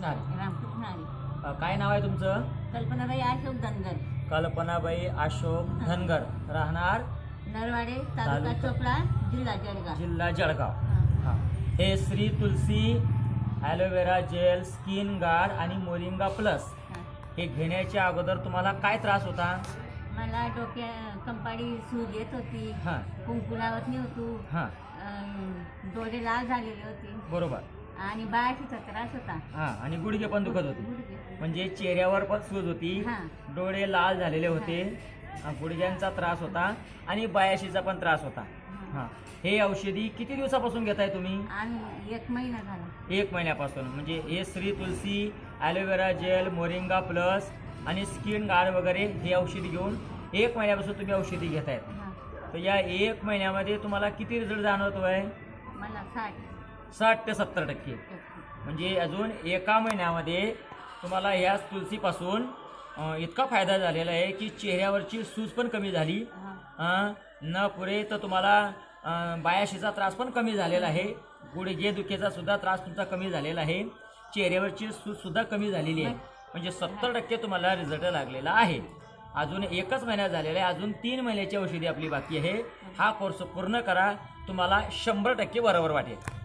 नमस्कार. रामकृष्ण हरी. काय नाव आहे तुमचं? कल्पनाबाई अशोक धनगर. कल्पनाबाई अशोक धनगर, राहणार नरवाडे, तालुका चोपडा, जिल्हा जळगाव. जिल्हा जळगाव. हां, हे श्री तुलसी ॲलोवेरा जेल, स्किन गार्ड आणि मोरिंगा प्लस हे घेण्याच्या अगोदर तुम्हाला काय त्रास होता? मला डोक्या कंपाडी सूज येत होती. हां कुंकू लावत नव्हतो. हां डोळे लाल झालेले होते बरोबर. आणि बाळाचा त्रास होता. हां, आणि गुडघे पण दुखत होते, गुडघे. म्हणजे चेहऱ्यावर पण सूज होती, हां. डोळे लाल झालेले होते, गुडघ्यांचा त्रास होता आणि बायाशीचा पण त्रास होता. हां, हे औषधी किती दिवसापासून घेताय तुम्ही? आणि 1 महिना झाला. 1 महिन्यापासून. म्हणजे हे श्री तुलसी ॲलोवेरा जेल, मोरिंगा प्लस आणि स्किन गार्ड वगैरे हे औषधी घेऊन 1 महिन्यापासून तुम्ही औषधी घेतायत. हां. तर या 1 महिन्यामध्ये तुम्हाला किती रिझल्ट जाणवतोय? मला 60. 60 ते 70%. म्हणजे अजून 1 महिन्यामध्ये तुम्हाला ह्या तुलसीपासून इतका फायदा झालेला आहे की चेहऱ्यावरची सूज पण कमी झाली, न पुरे तर तुम्हाला बायाशीचा त्रास पण कमी झालेला आहे, गुडघे दुखेचा सुद्धा त्रास तुमचा कमी झालेला आहे, चेहऱ्यावरची सूज सुद्धा कमी झालेली आहे. म्हणजे 70% तुम्हाला रिझल्ट लागलेला आहे. अजून 1च महिना झालेला आहे, अजून 3 महिन्याची औषधी आपली बाकी आहे. हा कोर्स पूर्ण करा, तुम्हाला 100% बरोबर वाटेल.